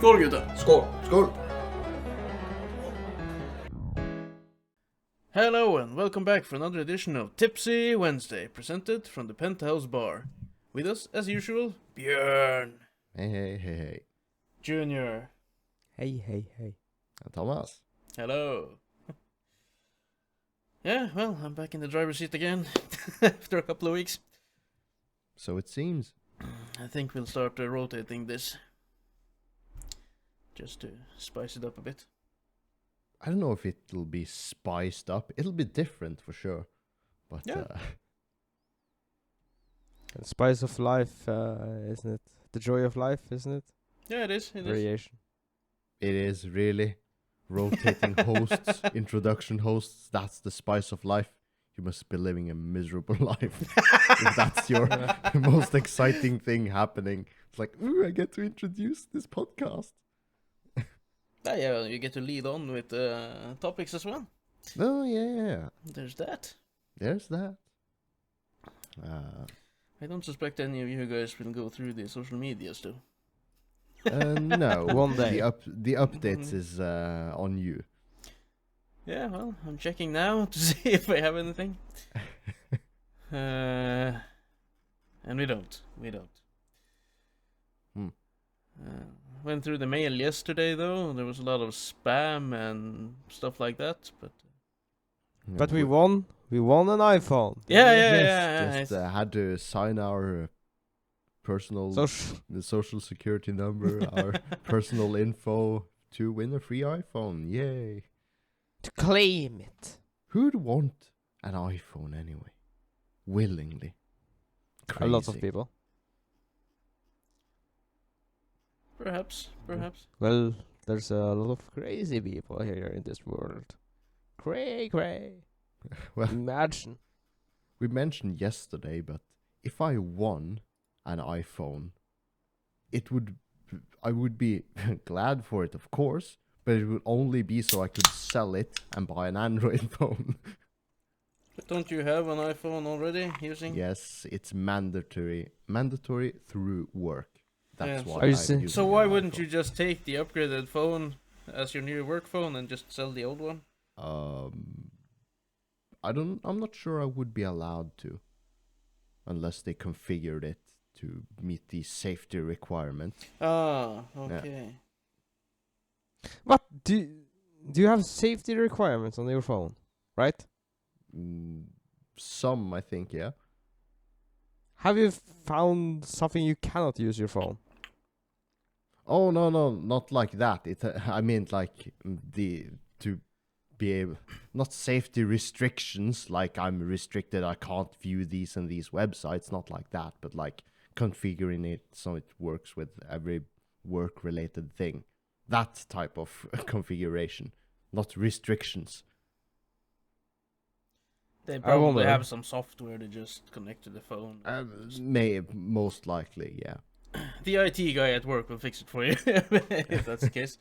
Skål gutta! Skål! Skål! Hello and welcome back for another edition of Tipsy Wednesday, presented from the Penthouse Bar. With us, as usual, Bjørn. Hey. Junior. Hey. And Thomas. Hello. Yeah, well, I'm back in the driver's seat again after a couple of weeks. So it seems. I think we'll start rotating this. Just to spice it up a bit. I don't know if it'll be spiced up. It'll be different for sure. But Yeah. The spice of life, isn't it? The joy of life, isn't it? Yeah, it is. Variation. it is really rotating hosts, introduction hosts. That's the spice of life. You must be living a miserable life. If that's your most exciting thing happening. It's like, ooh, I get to introduce this podcast. Yeah, well, you get to lead on with topics as well. Oh, yeah. There's that. There's that. I don't suspect any of you guys will go through the social medias, though. No. One day. The updates is on you. Yeah, well, I'm checking now to see if I have anything. And we don't. Went through the mail yesterday, though. There was a lot of spam and stuff like that, but... But we won. We won an iPhone. Yeah. Just had to sign our personal the social security number, our personal info to win a free iPhone. Yay! To claim it. Who'd want an iPhone anyway? Willingly. Crazy. A lot of people. Perhaps. Well, there's a lot of crazy people here in this world. Cray. Well, Imagine. we mentioned yesterday, but if I won an iPhone, I would be glad for it, of course, but it would only be so I could sell it and buy an Android phone. But don't you have an iPhone already using? Yes, it's mandatory through work. That's Yeah, why. Are you I'm saying- using So an why wouldn't iPhone. you just take the upgraded phone as your new work phone and just sell the old one? I'm not sure I would be allowed to, unless they configured it to meet the safety requirements. Ah, okay. What? Do you have safety requirements on your phone? Right? Some, I think, yeah. Have you found something you cannot use your phone? Oh no, not like that. I meant like to be able, not safety restrictions. Like I'm restricted, I can't view these and these websites. Not like that, but like configuring it so it works with every work-related thing. That type of configuration, not restrictions. They I probably wonder. have some software to just connect to the phone. Most likely, yeah. The IT guy at work will fix it for you, if that's the case.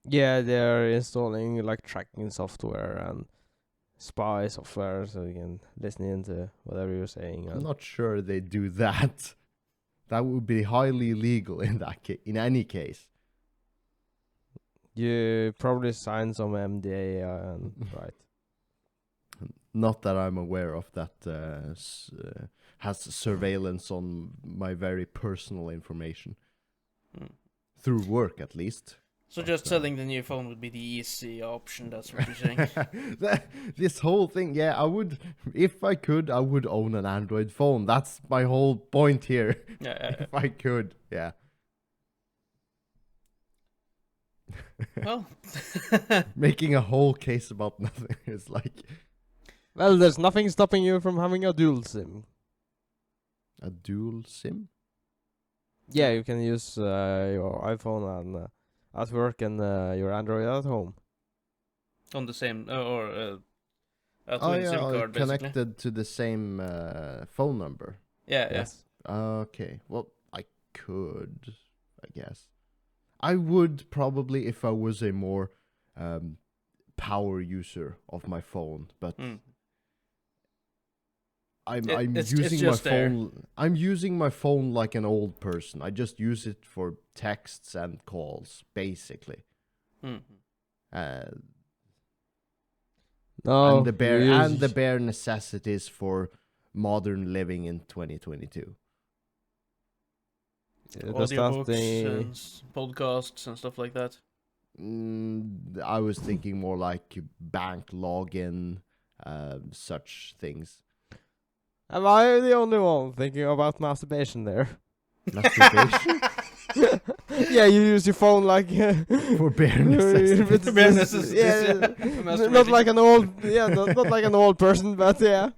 Yeah, they're installing like tracking software and spy software so you can listen into whatever you're saying. I'm And not sure they do that. That would be highly illegal in that in any case. you probably signed some MDA and right. Not that I'm aware of that has surveillance on my very personal information. Hmm. Through work, at least. So just selling the new phone would be the easy option, that's what you're saying. This whole thing, yeah, I would, if I could, I would own an Android phone. That's my whole point here. Yeah. If I could, yeah. Well, Making a whole case about nothing is like Well, there's nothing stopping you from having a dual SIM. a dual SIM. Yeah, you can use your iPhone and at work and your Android at home. on the same, a Oh twin yeah, SIM card, basically. connected to the same phone number. Yeah. Yes. Okay, well, I could, I guess. I would probably if I was a more power user of my phone, but Hmm. I'm It's using my just there. phone. I'm using my phone like an old person. I just use it for texts and calls, basically. Mm-hmm. No, and the bare you and use- the bare necessities for modern living in 2022. does that Audiobooks and podcasts and stuff like that. I was thinking more like bank login, such things. Am I the only one thinking about masturbation there? Masturbation Yeah, you use your phone like for bare necessities. Bare necessities, Yeah, yeah. not Masturbating. like an old, not like an old person, but yeah.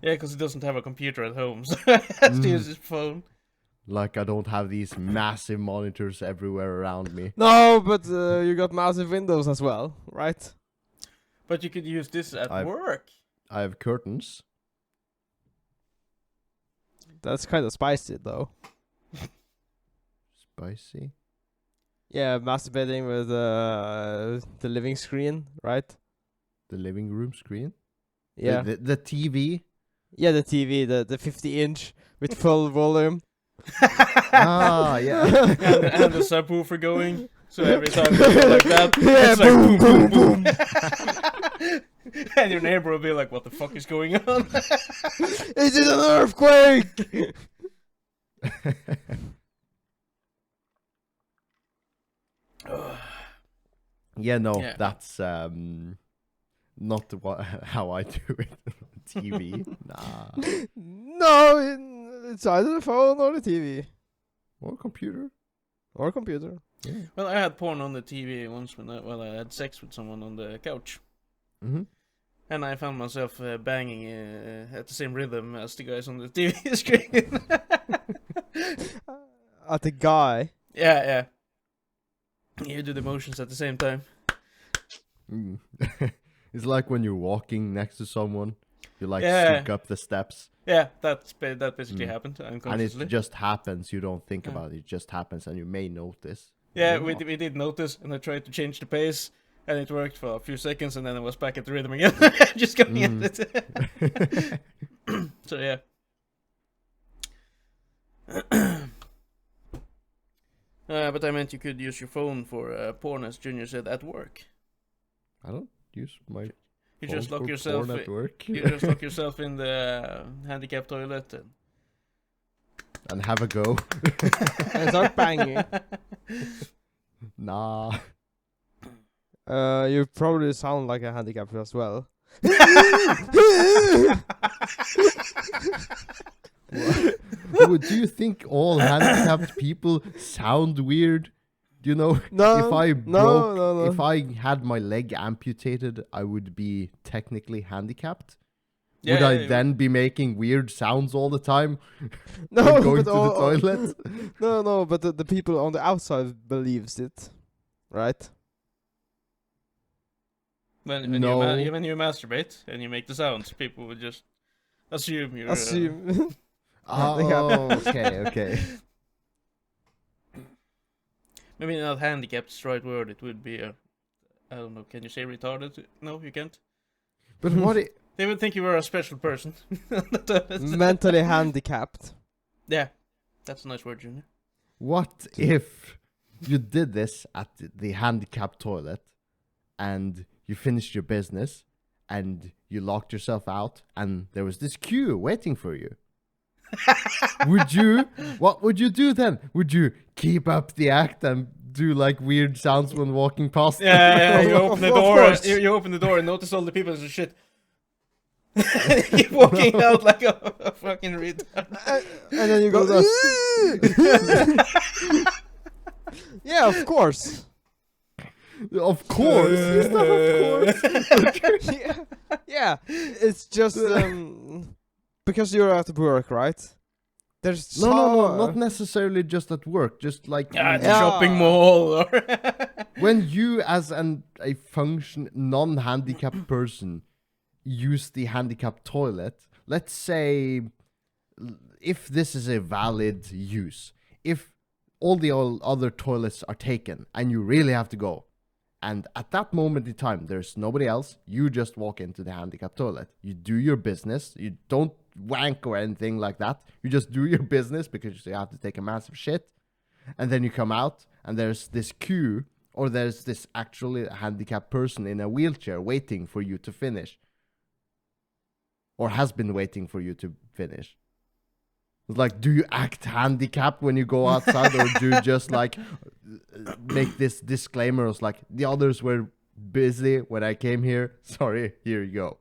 Yeah, because he doesn't have a computer at home, so he has to use his phone. Like I don't have these massive monitors everywhere around me. No, but you got massive windows as well, right? But you could use this at work. I have curtains. That's kind of spicy, though. Spicy. Yeah, masturbating with the living screen, right? The living room screen. Yeah, The TV. yeah, the TV, the 50-inch with full volume. Ah, yeah. and the subwoofer going. So every time you go like that, Yeah, it's like boom, boom, boom, boom, boom. And your neighbor will be like, what the fuck is going on? Is it an earthquake? Yeah, no, Yeah. that's not how I do it on TV. Nah. No, it's either the phone or the TV Or computer. or computer. Yeah. Well, I had porn on the TV once when I had sex with someone on the couch. Mm-hmm. And I found myself banging at the same rhythm as the guys on the TV screen. At the guy. Yeah. You do the motions at the same time. Mm. It's like when you're walking next to someone, you like Yeah. sneak up the steps, Yeah, that basically Mm. happened and unconsciously. it just happens. You don't think Yeah. about it; it just happens, and you may notice. Yeah, Or we not. did notice, and I tried to change the pace, and it worked for a few seconds, and then I was back at the rhythm again, just going Mm. at it. So yeah. But I meant you could use your phone for porn, as Junior said, at work. I don't use my. You phone just lock for yourself. porn at work. You just lock yourself in the handicap toilet and and have a go. And start banging. Nah. You probably sound like a handicapper as well. Do you think all handicapped people sound weird? You know, No, if I broke, no. if I had my leg amputated, I would be technically handicapped. Would I then be making weird sounds all the time No, when going but to the toilet? No, but the people on the outside believes it, right? when No. when you masturbate and you make the sounds, people would just assume you're. Assume. Oh, okay. Maybe not handicapped is the right word. It would be. I don't know. Can you say retarded? No, you can't. But what? They would think you were a special person. Mentally handicapped. Yeah, that's a nice word, Junior. What if you did this at the handicapped toilet, and you finished your business, and you locked yourself out, and there was this queue waiting for you? What would you do then? Would you keep up the act and do like weird sounds when walking past? Yeah. You Of open the course. door. You open the door and notice all the people and say, shit. Keep walking out like a fucking retard. And then you go, yeah, of course. Of course. Is that of course? yeah, it's just because you're at work, right? There's No, not necessarily just at work. Just like Yeah, it's a Yeah. shopping mall. Or when you, as a non-handicapped person, use the handicapped toilet. Let's say, if this is a valid use, if all the other toilets are taken and you really have to go, And at that moment in time, there's nobody else. You just walk into the handicap toilet. You do your business. You don't wank or anything like that. You just do your business because you have to take a massive shit. And then you come out and there's this queue, or there's this actually handicapped person in a wheelchair waiting for you to finish. Or has been waiting for you to finish. It's like, do you act handicapped when you go outside, or do you just like make this disclaimer? It's like, the others were busy when I came here. Sorry, here you go.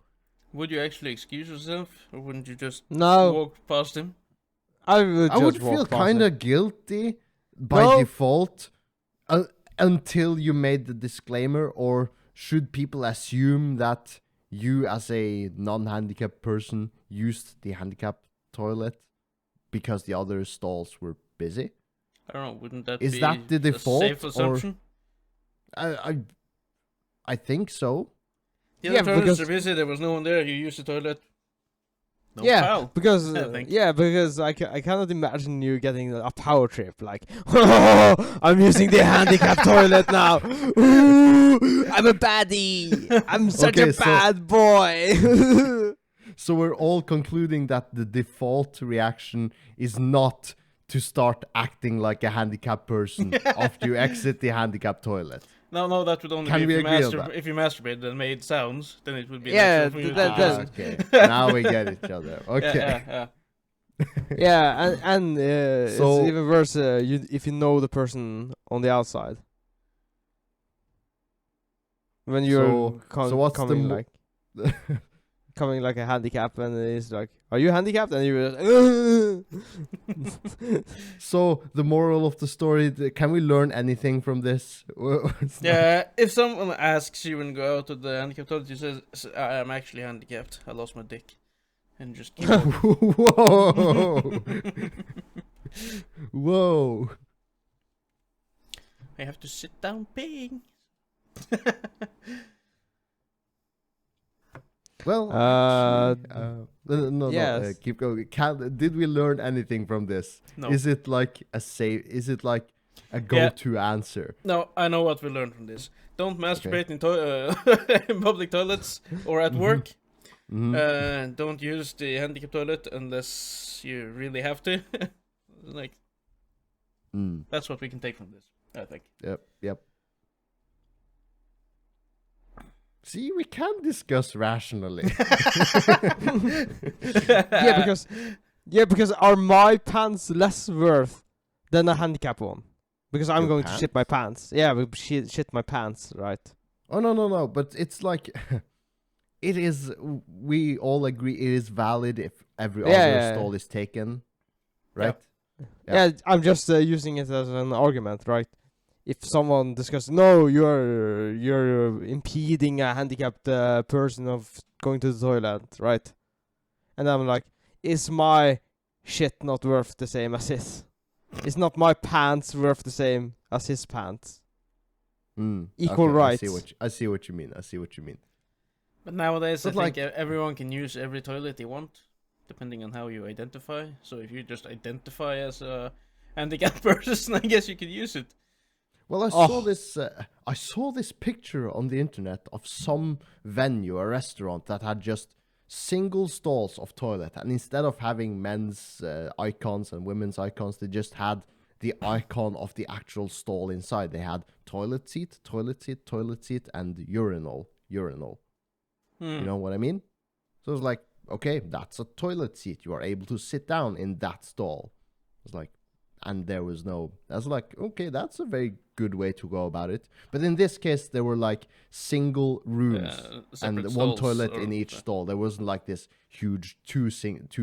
Would you actually excuse yourself, or wouldn't you just No, walk past him? I would I would just walk feel past kind it. of guilty by No. default until you made the disclaimer, or should people assume that you as a non-handicapped person used the handicapped toilet because the other stalls were busy? I don't know. Wouldn't that Is be that the a default, safe or- assumption? I think so. The Yeah, other toilets because- are busy. There was no one there. You used the toilet. No Yeah, foul. because I think. because I cannot imagine you getting a power trip like, oh, I'm using the handicap toilet now. Ooh, I'm a baddie. I'm such Okay, a so- bad boy. So we're all concluding that the default reaction is not to start acting like a handicapped person after you exit the handicapped toilet. No, that would only Can be we if you, agree on that? if you masturbated and made sounds. Then it would be Yeah, natural for you to that- just- that- Okay, now we get each other. Okay. Yeah. Yeah, and So- it's even worse if you know the person on the outside. When you're so what's the coming mo- like coming like a handicap, and it's like, are you handicapped? And you're So the moral of the story, can we learn anything from this? It's Yeah, if someone asks you when you go out to the handicap toilet, you say, I'm actually handicapped. I lost my dick. And just keep like- walking. Whoa! Whoa! I have to sit down peeing. Well, no, yes. keep going. Did we learn anything from this? No. Is it like a safe? Is it like a go-to answer? No, I know what we learned from this. Don't masturbate in public toilets or at work. Mhm. Don't use the handicap toilet unless you really have to. Like, that's what we can take from this, I think. Yep. See, we can discuss rationally. because are my pants less worth than a handicap one? Because I'm Your going to pants? shit my pants. Yeah, shit my pants, right? Oh no! But it's like, it is. We all agree it is valid if every other stall is taken, right? Yeah, I'm just using it as an argument, right? If someone discusses, no, you're impeding a handicapped person of going to the toilet, right? And I'm like, is my shit not worth the same as his? Is not my pants worth the same as his pants? Equal rights. I see what you mean. But nowadays, But I like- think everyone can use every toilet they want, depending on how you identify. So if you just identify as a handicapped person, I guess you could use it. Well, I saw this. I saw this picture on the internet of some venue, a restaurant that had just single stalls of toilet, and instead of having men's icons and women's icons, they just had the icon of the actual stall inside. They had toilet seat, and urinal. You know what I mean? So it was like, okay, that's a toilet seat. You are able to sit down in that stall. It's like, and there was no. I was like, okay, that's a very good way to go about it. But in this case, there were like single rooms and separate one stalls toilet or- in each stall. There wasn't like this huge two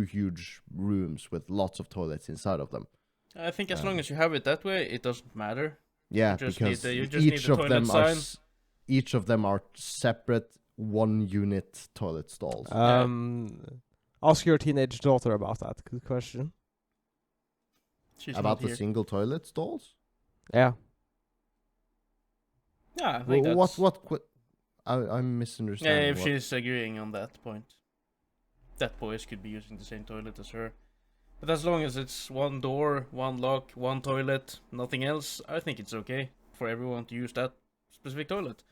huge rooms with lots of toilets inside of them. I think as long as you have it that way, it doesn't matter. Yeah, just because need the- you just each need the of them toilet are sign. each of them are separate 1 unit toilet stalls. Ask your teenage daughter about that. Good question. She's About not the here. single toilet stalls? Yeah. Yeah, I think that's... I'm Yeah, misunderstanding. if what- she's agreeing on that point. That boys could be using the same toilet as her. But as long as it's one door, one lock, one toilet, nothing else, I think it's okay for everyone to use that specific toilet.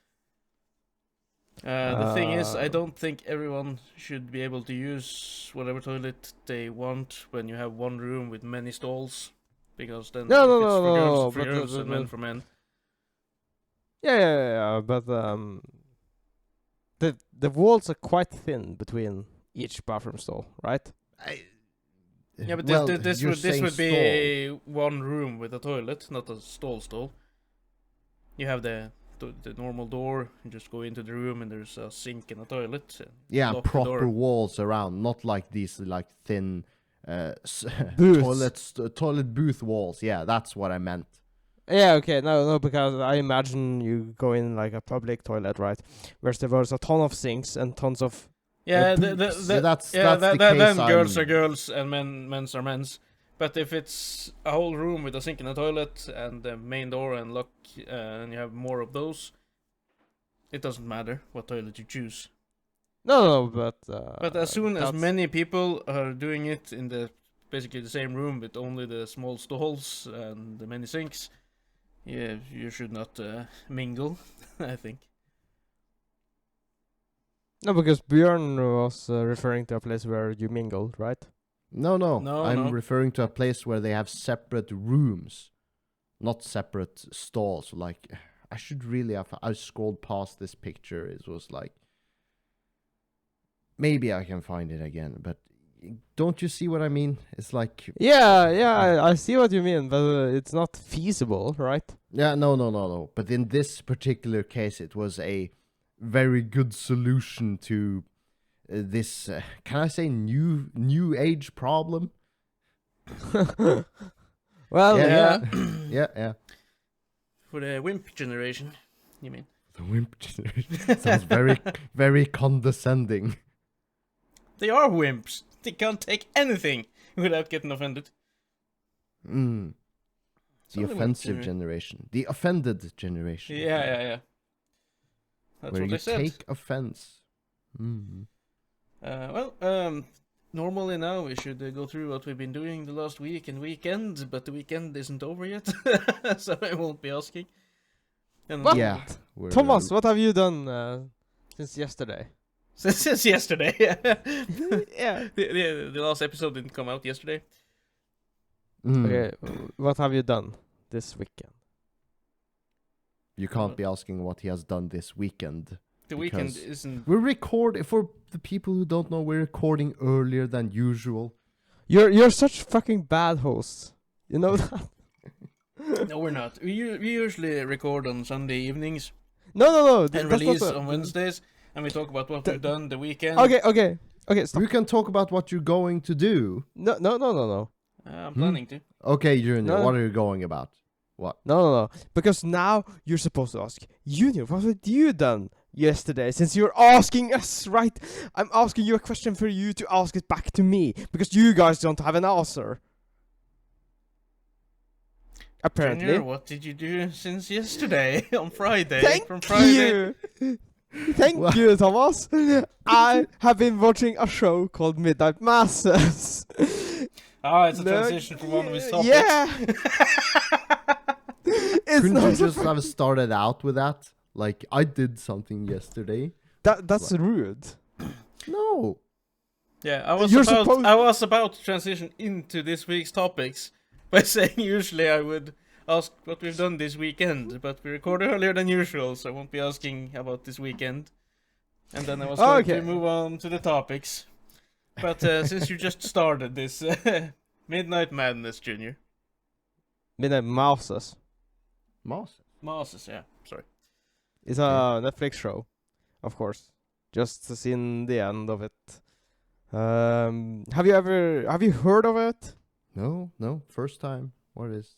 The thing is, I don't think everyone should be able to use whatever toilet they want when you have one room with many stalls, because then No, if no, it's no, for no, girls, for but girls, and men for men. Yeah, but the walls are quite thin between each bathroom stall, right? Yeah, but well, this you're would saying be one room with a toilet, not a stall. You have the normal door. You just go into the room and there's a sink and a toilet. And Yeah, lock the proper door. walls around, not like these like thin Booths. toilet booth walls. Yeah, that's what I meant. Yeah, okay, no, because I imagine you go in like a public toilet, right? Where there was a ton of sinks and tons of Yeah, booths. the, that's yeah, the then case. girls are I'm- girls and men's are men's. But if it's a whole room with a sink and a toilet and the main door and lock, and you have more of those, it doesn't matter what toilet you choose. no, but But as soon as that's- many people are doing it in basically the same room with only the small stalls and the many sinks, yeah, you should not mingle, I think. No, because Bjørn was referring to a place where you mingled, right? No, No, I'm no. referring to a place where they have separate rooms, not separate stalls. Like, I should really have. I scrolled past this picture. It was like, maybe I can find it again, but don't you see what I mean? It's like, Yeah, I see what you mean, but it's not feasible, right? yeah, no. But in this particular case, it was a very good solution to this. Can I say new age problem? Well, Yeah. Yeah. Yeah. For the wimp generation, you mean? The wimp generation sounds very condescending. They are wimps. They can't take anything without getting offended. Mm. It's The only wimp offensive generation. The offended generation. Yeah. That's Where what you they said. take offense. Mm. Normally now we should go through what we've been doing the last week and weekend, but the weekend isn't over yet, so I won't be asking. And What? Yeah. we're- Thomas, what have you done since yesterday? since yesterday, Yeah. the last episode didn't come out yesterday. Mm. Okay, what have you done this weekend? You can't be asking what he has done this weekend. The weekend Because isn't. For the people who don't know, we're recording earlier than usual. You're such fucking bad hosts. You know that? No, we're not. We usually record on Sunday evenings No. and that's not release the- on Wednesdays, and we talk about what The- we've done the weekend. Okay, stop. You can talk about what you're going to do. No. I'm planning to. Okay, Junior, No. what are you going about? What? No. Because now you're supposed to ask, Junior, what have you done yesterday? Since you're asking us, right? I'm asking you a question for you to ask it back to me. Because you guys don't have an answer. Apparently. Junior, what did you do since yesterday on Friday? Thank From Friday. you! Thank What? you, Thomas. I have been watching a show called Midnight Masses. Ah, it's a No, transition from one of his topics. Yeah! It's Couldn't you not just have started out with that? Like, I did something yesterday. that's rude. No. Yeah, I was about to transition into this week's topics by saying usually I would ask what we've done this weekend, but we record earlier than usual, so I won't be asking about this weekend. And then I was going Okay. to move on to the topics. But since you just started this Midnight Madness, Junior. Midnight Masses. Masses, yeah, sorry. It's a Netflix show, of course. Just seen the end of it. Have you heard of it? No, first time. What is?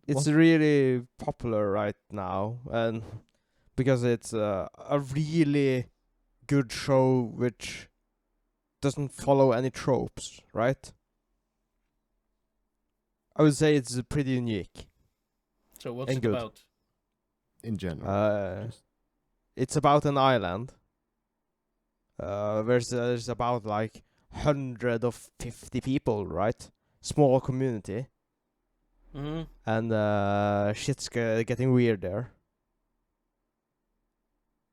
It's What? really popular right now, and because it's a really good show which doesn't follow any tropes, right? I would say it's pretty unique. So what's And it good. about? In general. Just- It's about an island. There's about like 150 people, right? Small community, Mm-hmm. and shit's getting weird there.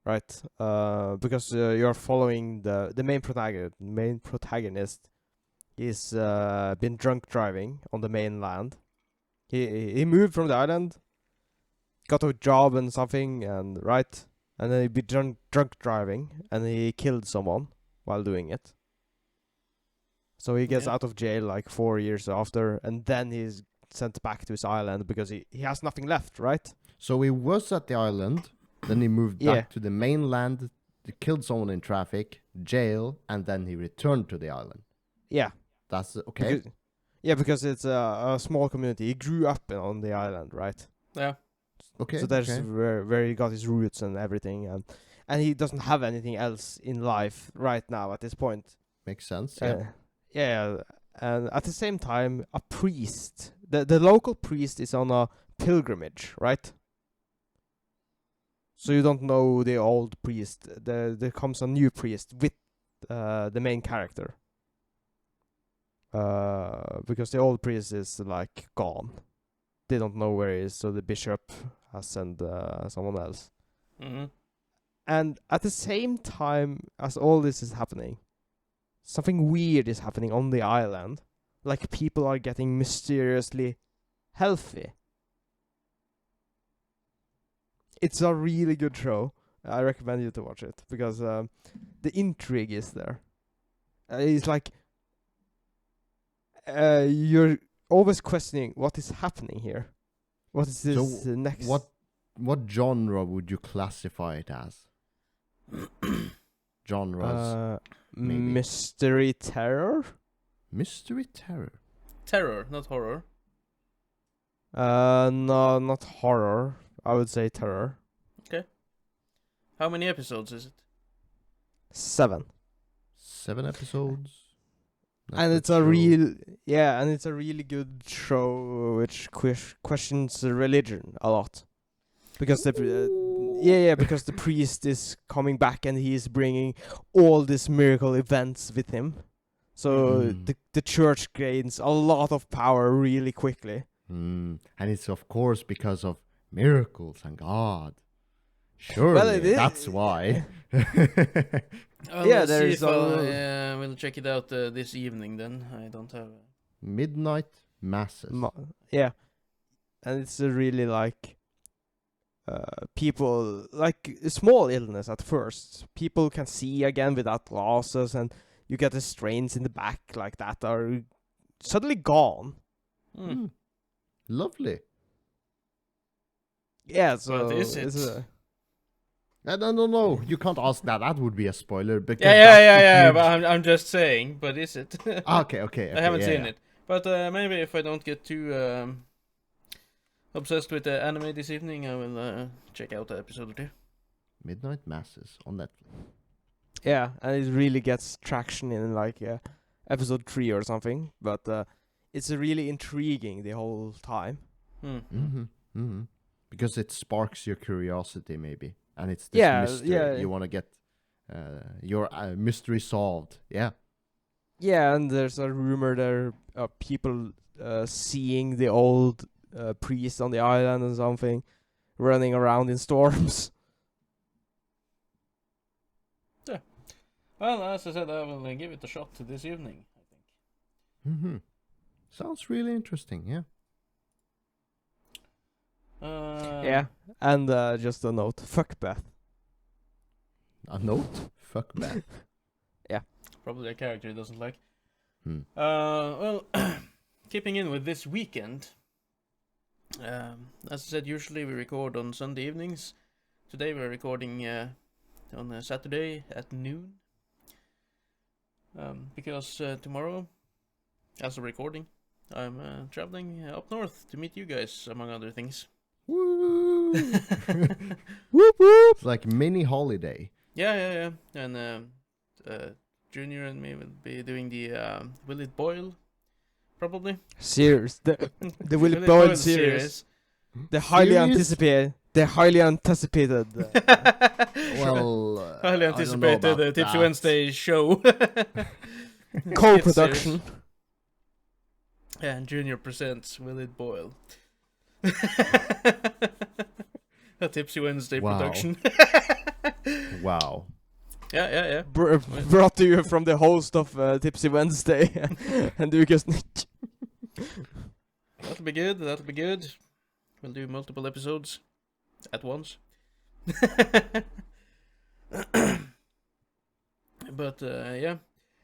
right? Because you're following the main protagonist. Main protagonist is been drunk driving on the mainland. He moved from the island, got a job and something, and then he be drunk driving, and he killed someone while doing it. So he gets out of jail like 4 years after, and then he's sent back to his island because he has nothing left, right? So he was at the island, then he moved back to the mainland, killed someone in traffic, jail, and then he returned to the island. Yeah. That's okay. Because it's a small community. He grew up on the island, right? Yeah. Okay. So that's where he got his roots and everything, and he doesn't have anything else in life right now at this point. Makes sense. Yeah. And at the same time, a priest, the local priest is on a pilgrimage, right? So you don't know the old priest. There comes a new priest with the main character. Because the old priest is like gone. They don't know where he is, so the bishop has sent someone else. Mm-hmm. And at the same time as all this is happening, something weird is happening on the island. Like people are getting mysteriously healthy. It's a really good show. I recommend you to watch it because the intrigue is there. It's like you're always questioning what is happening here. What is this next? What genre would you classify it as? Genres. Maybe. Mystery terror. Mystery terror. Terror, not horror. No, not horror. I would say terror. Okay. How many episodes is it? 7. 7 episodes. And it's a really good show which questions religion a lot, because because the priest is coming back and he's bringing all these miracle events with him, so the church gains a lot of power really quickly. And it's of course because of miracles and God. Surely that's why. We'll check it out this evening then. I don't have Midnight Masses. And it's really like people, like a small illness at first. People can see again without glasses, and you get the strains in the back like that are suddenly gone. Lovely. Yeah, so but is it? No, you can't ask that. That would be a spoiler. Because yeah. But I'm just saying. But is it? Okay. I haven't seen it. But maybe if I don't get too obsessed with the anime this evening, I will check out the episode or two. Midnight Masses on Netflix. Yeah, and it really gets traction in like episode 3 or something. But it's really intriguing the whole time. Because it sparks your curiosity, maybe. And it's this mystery. Yeah. You want to get your mystery solved. Yeah. Yeah, and there's a rumor there of people seeing the old priest on the island and something, running around in storms. Yeah. Well, as I said, I will give it a shot this evening, I think. Sounds really interesting, yeah. And just a note, fuck Beth. A note? Fuck Beth. Yeah. Probably a character he doesn't like. Well, keeping in with this weekend, as I said, usually we record on Sunday evenings. Today we're recording on a Saturday at noon. Because tomorrow, as a recording, I'm traveling up north to meet you guys, among other things. Woo! Whoop whoop! It's like mini holiday. Yeah. And Junior and me will be doing the Will It Boil, probably. Series, the Will It Boil series. The highly anticipated. Highly anticipated Tipsy Wednesday show. Co-production. And Junior presents Will It Boil. A Tipsy Wednesday production. Wow. Yeah. Brought to you from the host of Tipsy Wednesday and Lucas Nick. That'll be good. We'll do multiple episodes at once. But yeah.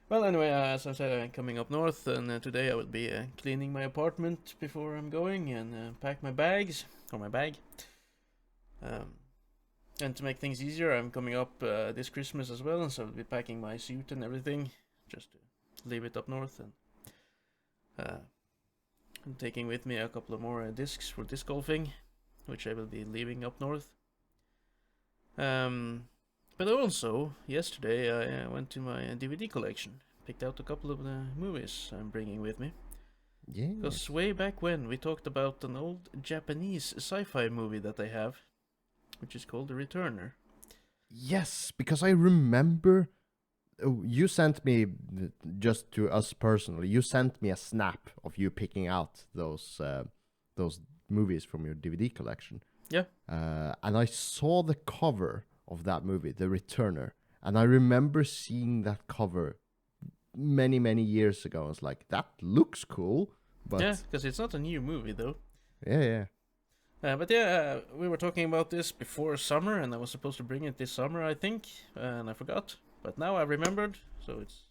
Well, anyway, as I said, I'm coming up north, and today I will be cleaning my apartment before I'm going, and pack my bags, or my bag. And to make things easier, I'm coming up this Christmas as well, so I'll be packing my suit and everything, just to leave it up north, and I'm taking with me a couple of more discs for disc golfing, which I will be leaving up north. But also, yesterday I went to my DVD collection, picked out a couple of the movies I'm bringing with me. Yeah. Because way back when we talked about an old Japanese sci-fi movie that I have, which is called The Returner. Yes, because I remember you sent me, just to us personally, you sent me a snap of you picking out those movies from your DVD collection. Yeah. And I saw the cover of that movie, The Returner, and I remember seeing that cover many, many years ago. I was like, that looks cool, but... Yeah, because it's not a new movie, though. Yeah. But yeah, we were talking about this before summer, and I was supposed to bring it this summer, I think, and I forgot. But now I remembered, so it's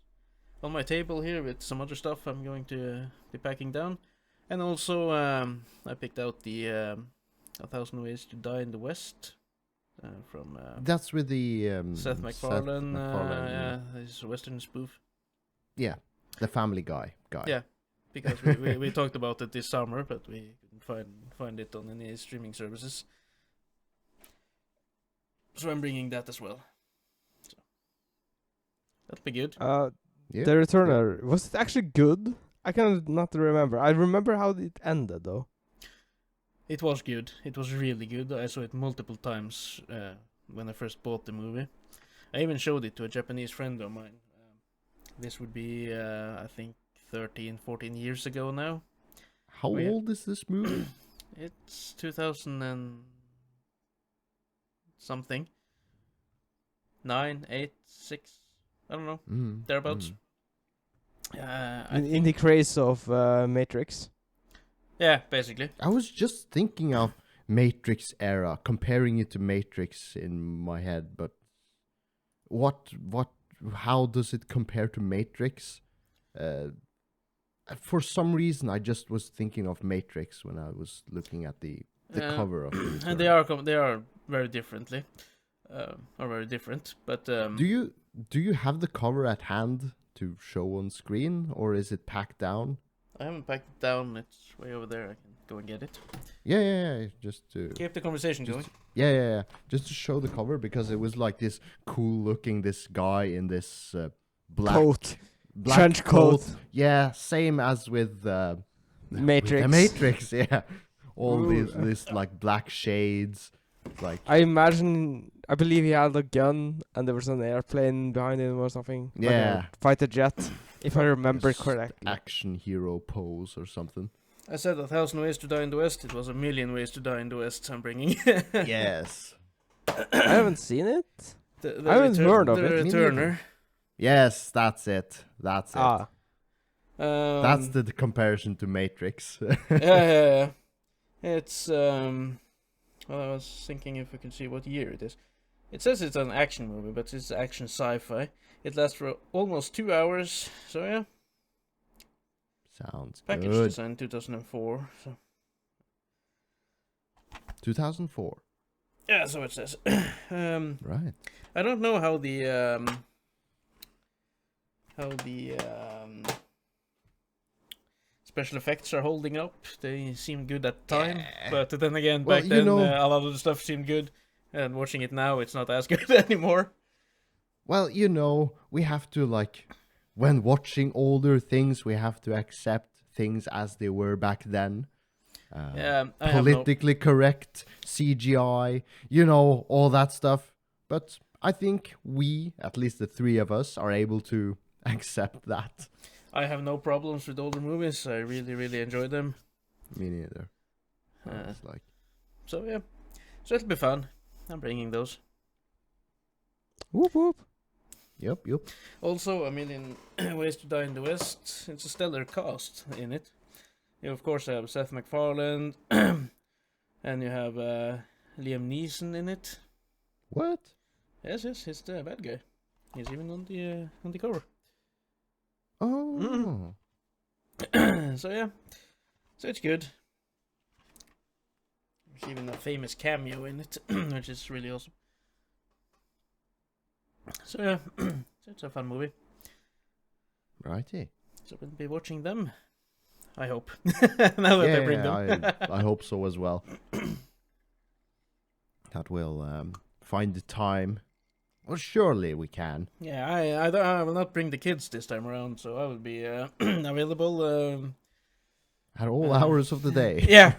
on my table here with some other stuff I'm going to be packing down. And also, I picked out the 1,000 Ways to Die in the West from... that's with the... Seth MacFarlane, yeah, his Western spoof. Yeah, the Family Guy. Yeah, because we talked about it this summer, but we couldn't find it on any streaming services. So I'm bringing that as well. So that'll be good. Yeah. The Returner, was it actually good? I cannot remember. I remember how it ended, though. It was good. It was really good. I saw it multiple times when I first bought the movie. I even showed it to a Japanese friend of mine. This would be, I think, 13, 14 years ago now. How old is this movie? It's 2000 and something. 9, 8, 6, I don't know, thereabouts. In the craze of Matrix. Yeah, basically. I was just thinking of Matrix era, comparing it to Matrix in my head, but how does it compare to Matrix? For some reason, I just was thinking of Matrix when I was looking at the cover of it. And they are very differently, or very different. But do you have the cover at hand to show on screen, or is it packed down? I haven't packed it down. It's way over there. I can go and get it. Yeah. Just to keep the conversation going. Yeah. Just to show the cover, because it was like this cool looking, this guy in this black coat. Black trench coat. Yeah, same as with Matrix. With the Matrix, yeah. All these like black shades. Like I believe he had a gun and there was an airplane behind him or something. Yeah. Like a fighter jet, if I remember correctly. Action hero pose or something. I said 1,000 Ways to Die in the West. It was 1,000,000 Ways to Die in the West I'm bringing. Yes. I haven't seen it. I haven't heard of it. The Returner. Yes, that's it. That's it. That's the comparison to Matrix. Yeah. It's well, I was thinking if we can see what year it is. It says it's an action movie, but it's action sci-fi. It lasts for almost 2 hours. So yeah. Sounds Package good. design 2004. So. 2004. Yeah, so it says. Right. I don't know how the special effects are holding up. They seem good at the time, but then again, back then a lot of the stuff seemed good, and watching it now, it's not as good anymore. Well, we have to, when watching older things, we have to accept things as they were back then. Politically correct, CGI, all that stuff. But I think we, at least the three of us, are able to accept that. I have no problems with older movies. I really, really enjoy them. Me neither. So yeah, so it'll be fun. I'm bringing those. Whoop whoop. Yep. Also, I mean, in Ways to Die in the West, it's a stellar cast in it. You of course have Seth MacFarlane, and you have Liam Neeson in it. What? Yes, he's the bad guy. He's even on the cover. Oh. So yeah, so it's good. There's even a famous cameo in it, which is really awesome. So yeah, so it's a fun movie. Righty. So we'll be watching them. I hope. Now that they bring them. I hope so as well. That will find the time. Well, surely we can. Yeah, I will not bring the kids this time around, so I will be available. At all hours of the day. Yeah.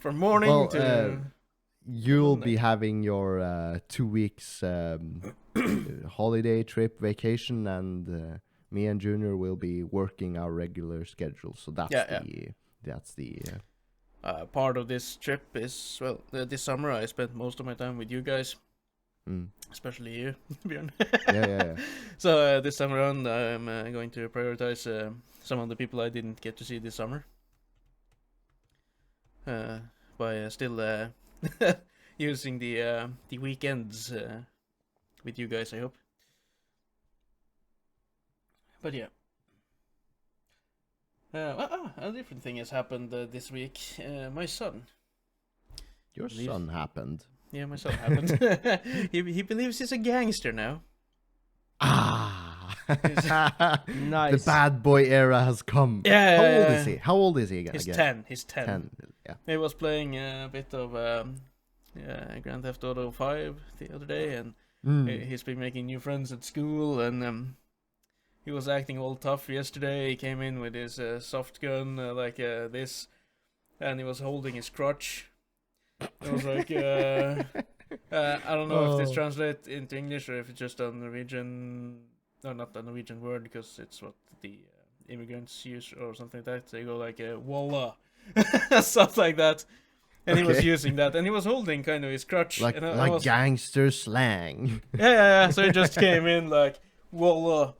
From morning to... You'll be having your 2 weeks holiday trip vacation, and me and Junior will be working our regular schedule. So that's the part of this trip is, well, this summer I spent most of my time with you guys. Especially you, Bjørn. Yeah. So this time around I'm going to prioritize some of the people I didn't get to see this summer. By still using the weekends with you guys, I hope. But yeah. A different thing has happened this week. My son. Your son happened. Yeah, my son happened. He believes he's a gangster now. Nice. The bad boy era has come. Yeah. How old is he? How old is he again? He's 10. He's 10. 10. Yeah. He was playing a bit of Grand Theft Auto 5 the other day, and he's been making new friends at school, and he was acting all tough yesterday. He came in with his soft gun like this, and he was holding his crotch. I was like, I don't know if this translates into English or if it's just a Norwegian, no, not a Norwegian word, because it's what the immigrants use or something like that. They go like, walla, stuff like that. And he was using that, and he was holding kind of his crutch. Like, and I was, gangster slang. Yeah. So he just came in like, walla.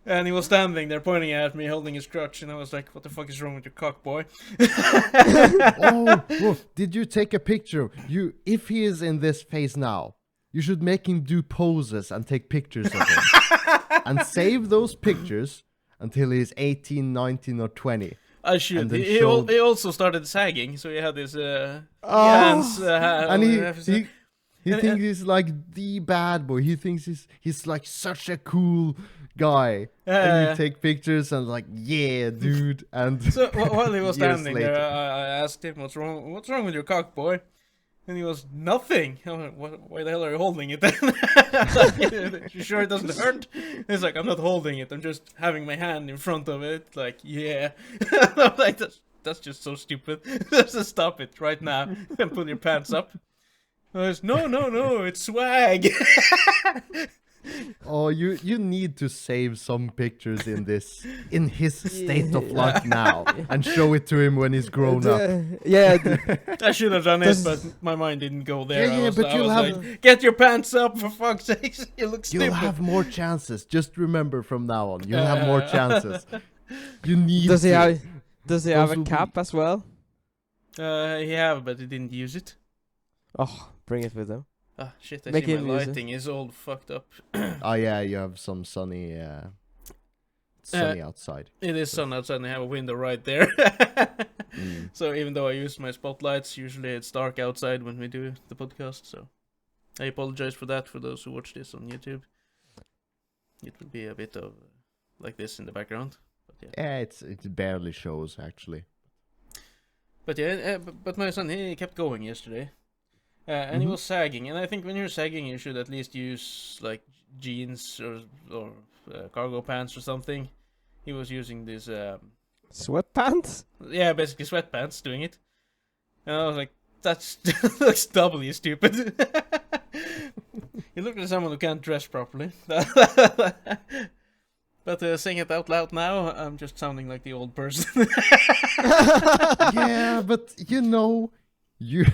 And he was standing there pointing at me, holding his crutch, and I was like, what the fuck is wrong with your cock, boy? Oh, did you take a picture? If he is in this phase now, you should make him do poses and take pictures of him. And save those pictures until he's 18, 19, or 20. I should. He also started sagging, so he had his hands... and he thinks he's like the bad boy. He thinks he's like such a cool guy. And you take pictures and like, yeah, dude. And so while he was standing there, I asked him, "What's wrong with your cock, boy?" And he was, "Nothing." I went, "Why the hell are you holding it then?" Like, you sure it doesn't hurt? He's like, "I'm not holding it. I'm just having my hand in front of it." Like, yeah. I'm like, that's just so stupid. Just stop it right now and put your pants up. I was, no, it's swag. Oh, you need to save some pictures in his state of life now and show it to him when he's grown up. Yeah. I should have done it, but my mind didn't go there. Yeah, but you'll have... like, get your pants up, for fuck's sake. You look stupid. You'll have more chances. Just remember from now on, you'll have more chances. You need Does he have a cap as well? He have, but he didn't use it. Oh, bring it with him. Ah, shit, I see my lighting is all fucked up. Oh yeah, you have some sunny outside. It is sun outside and I have a window right there. So even though I use my spotlights, usually it's dark outside when we do the podcast, so I apologize for that for those who watch this on YouTube. It would be a bit of like this in the background. But yeah, it barely shows actually. But yeah, but my son, he kept going yesterday. And he was sagging, and I think when you're sagging, you should at least use like jeans or cargo pants or something. He was using this sweatpants. Yeah, basically sweatpants, doing it. And I was like, that looks doubly stupid. You look like someone who can't dress properly. But saying it out loud now, I'm just sounding like the old person. Yeah, but you know, you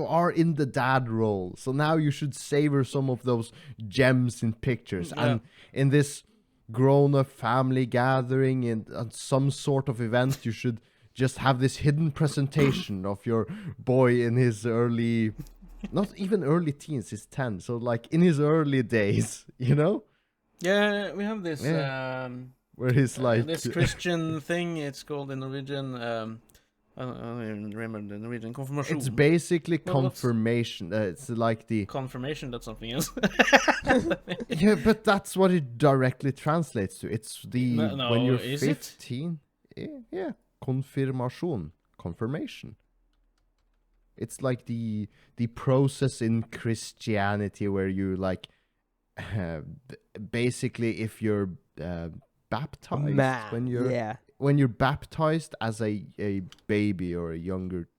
are in the dad role, so now you should savor some of those gems in pictures. Yeah. And in this grown-up family gathering and some sort of event, you should just have this hidden presentation of your boy in his early, not even early teens, he's 10, so like in his early days, you know? Yeah, we have this Where he's like this Christian thing. It's called in Norwegian. I don't even remember the Norwegian confirmation. it's basically Well, what's- confirmation. It's like the Confirmation. That's something else. yeah, but that's what it directly translates to. It's the No, when you're is it? 15. Yeah, confirmation, confirmation. It's like the process in Christianity where you like basically if you're baptized when you're baptized as a baby or a younger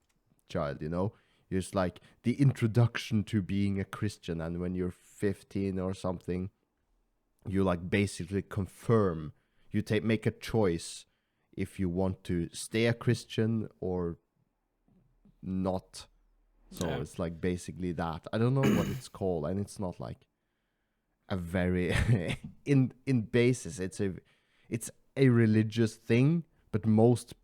child, you know, it's like the introduction to being a Christian. And when you're 15 or something, you like basically confirm, you make a choice if you want to stay a Christian or not. So Yeah. it's like basically that. I don't know what it's called, and it's not like a very in basis it's a religious thing, but most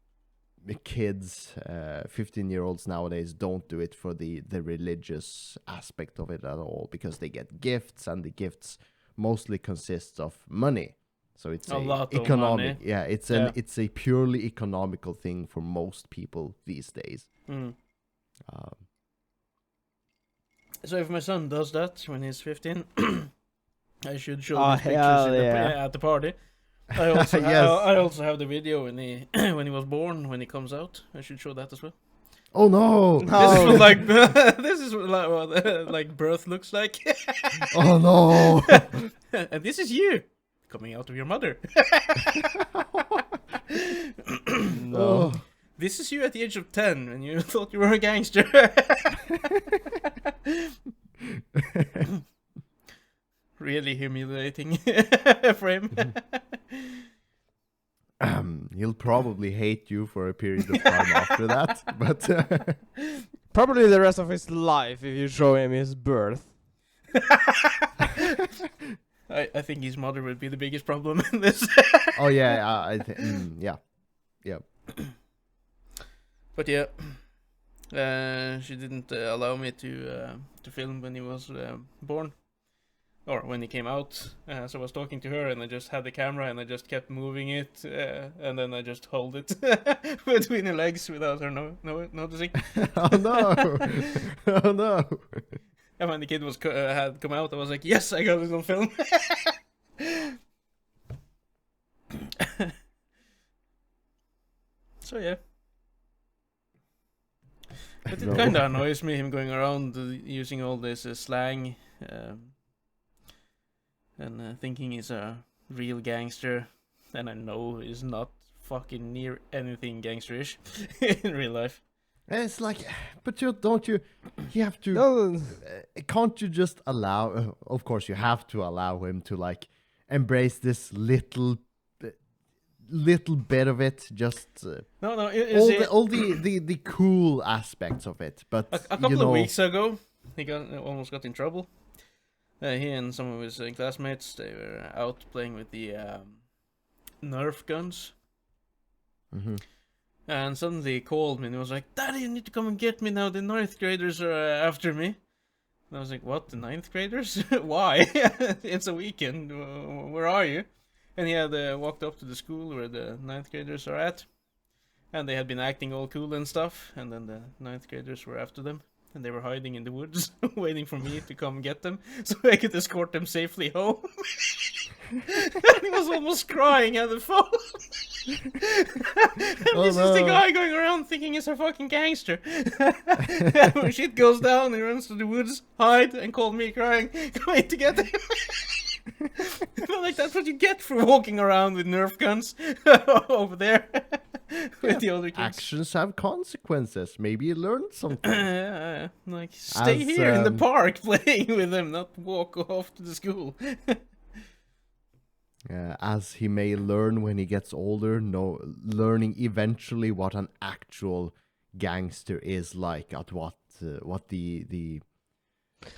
kids 15-year-olds nowadays don't do it for the religious aspect of it at all, because they get gifts, and the gifts mostly consist of money. So it's A lot of economic money. yeah, it's it's a purely economical thing for most people these days. So if my son does that when he's 15, I should show Oh, these pictures hell yeah. at the party. I also Yes. I also have the video when he when he was born, when he comes out. I should show that as well. Oh no! This is Oh. what, like this is what like birth looks like. Oh no! And this is you coming out of your mother. No. This is you at the age of 10 when you thought you were a gangster. Really humiliating frame. He'll probably hate you for a period of time after that, but Probably the rest of his life if you show him his birth. I think his mother would be the biggest problem in this. oh yeah, yeah. But yeah, she didn't allow me to film when he was born, or when he came out. So I was talking to her, and I just had the camera, and I just kept moving it, and then I just hold it between her legs without her noticing. Oh no! Oh no! And when the kid was had come out, I was like, "Yes, I got it on film." So yeah. But it No. kind of annoys me, him going around using all this slang and thinking he's a real gangster, and I know he's not fucking near anything gangsterish in real life. And it's like, but you have to. No, Can't you just allow? Of course, you have to allow him to like embrace this little bit of it. Just No, all the cool aspects of it. But a couple of weeks ago, he almost got in trouble. He and some of his classmates, they were out playing with the Nerf guns. Mm-hmm. And suddenly he called me and he was like, "Daddy, you need to come and get me now. The 9th graders are after me." And I was like, "What? The 9th graders? Why? It's a weekend. Where are you?" And he had walked up to the school where the 9th graders are at. And they had been acting all cool and stuff. And then the 9th graders were after them. And they were hiding in the woods, waiting for me to come get them, so I could escort them safely home. And he was almost crying at the phone. And this is the guy going around thinking he's a fucking gangster. And when shit goes down, he runs to the woods, hide, and call me crying, coming to get him. I'm like, that's what you get for walking around with Nerf guns over there with the other kids. Actions have consequences. Maybe you learned something. Like, stay As, here in the park playing with them, not walk off to the school. As he may learn when he gets older, learning eventually what an actual gangster is like, at what the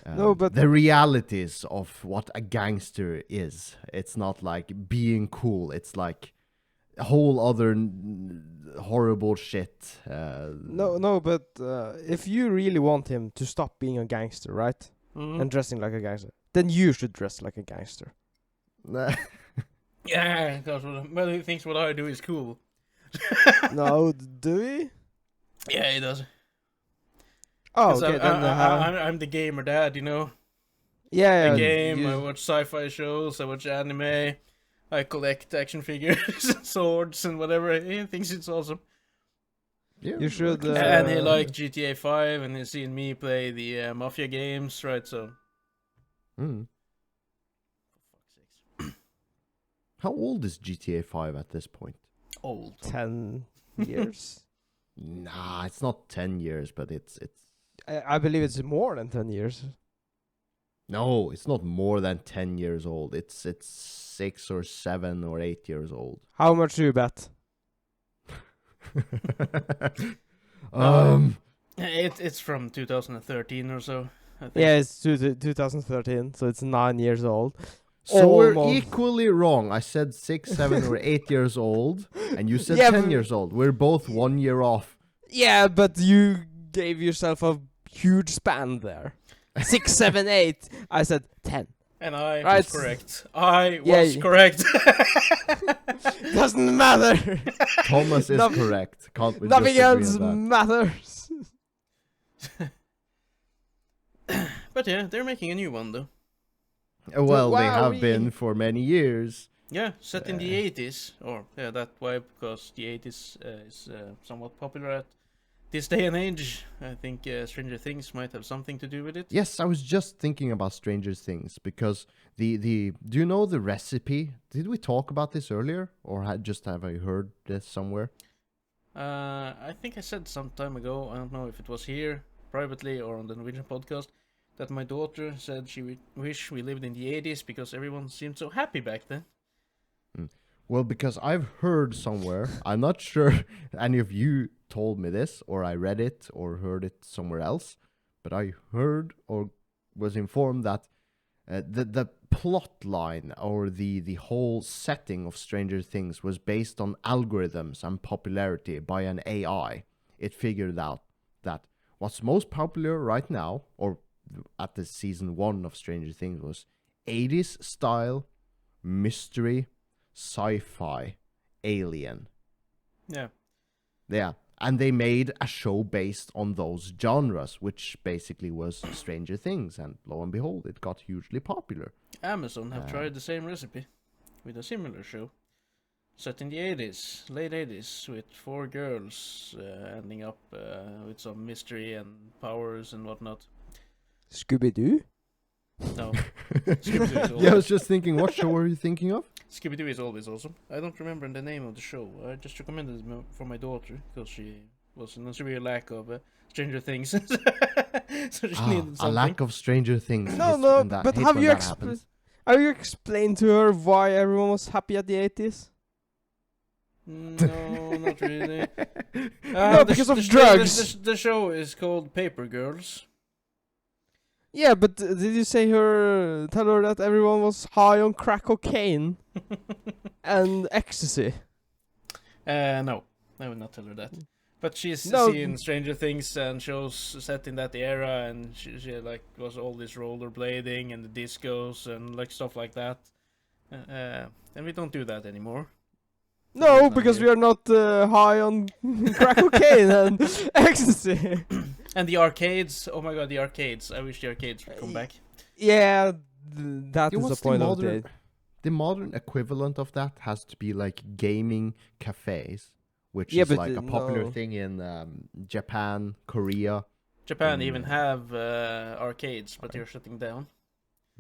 No, but the realities of what a gangster is. It's not like being cool. It's like a whole other horrible shit. no, but if you really want him to stop being a gangster, right, Mhm. and dressing like a gangster, then you should dress like a gangster. Yeah, because well, he thinks what I do is cool. No, do we? Yeah, he does. Oh, 'Cause okay. I'm the gamer dad, you know. Yeah, I yeah. game, I watch sci-fi shows, I watch anime, I collect action figures, and swords, and whatever. He thinks it's awesome. Yeah, You should, I can Uh, And he liked GTA 5, and he's seen me play the Mafia games, right? So, Mm. for fuck's sakes. How old is GTA 5 at this point? Old. 10 years. Nah, it's not 10 years, but it's I believe it's more than 10 years. no, it's not more than 10 years old. It's 6 or 7 or 8 years old. How much do you bet? It's from 2013 or so, I think. Yeah, it's 2013, so it's 9 years old. So we're Almost. equally wrong. I said 6, 7 or 8 years old, and you said Yeah, 10 but- years old. We're both 1 year off. Yeah, but you gave yourself a huge span there. 6, 7, 8. I said 10. And I Right. was correct. I Yeah, was correct. Doesn't matter. Thomas is No- correct. Can't we Nothing just agree else on that? matters. But yeah, they're making a new one though. Well, they Wow, have been for many years. Yeah, set in the 80s, or yeah, that vibe, because the 80s is somewhat popular at this day and age. I think Stranger Things might have something to do with it. Yes, I was just thinking about Stranger Things because the do you know the recipe? Did we talk about this earlier, or have I heard this somewhere? I think I said some time ago, I don't know if it was here, privately, or on the Norwegian podcast, that my daughter said she would wish we lived in the 80s because everyone seemed so happy back then. Well, because I've heard somewhere, I'm not sure any of you told me this, or I read it, or heard it somewhere else, but I heard or was informed that the plot line or the whole setting of Stranger Things was based on algorithms and popularity by an AI. It figured out that what's most popular right now, or at the season 1 of Stranger Things, was 80s style, mystery, sci-fi, alien. Yeah. Yeah. And they made a show based on those genres, which basically was Stranger Things. And lo and behold, it got hugely popular. Amazon have tried the same recipe with a similar show. Set in the 80s, late 80s, with 4 girls ending up with some mystery and powers and whatnot. Scooby-Doo? No. Scooby-Doo is always, Yeah, I was just thinking, what show were you thinking of? Scooby-Doo is always awesome. I don't remember the name of the show. I just recommended it for my daughter because she was in a severe lack of Stranger Things. So she needed A something. lack of Stranger Things. No, Hate no, when that- but hate have when you that happens. have you explained to her why everyone was happy at the 80s? No, not really. No, because of drugs. The show is called Paper Girls. Yeah, but did you tell her that everyone was high on crack cocaine and ecstasy? No, I would not tell her that. But she's No. seen Stranger Things and shows set in that era, and she like was all this rollerblading and the discos and like stuff like that. And we don't do that anymore. No, Not because here. we are not high on crack cocaine and ecstasy. And the arcades, oh my god, the arcades! I wish the arcades would come back. Yeah, that Yeah, is the what's point of modern, the... the modern equivalent of that has to be like gaming cafes, which Yeah, is but like a popular no. thing in Japan, Korea. Japan even have arcades, but they're shutting down.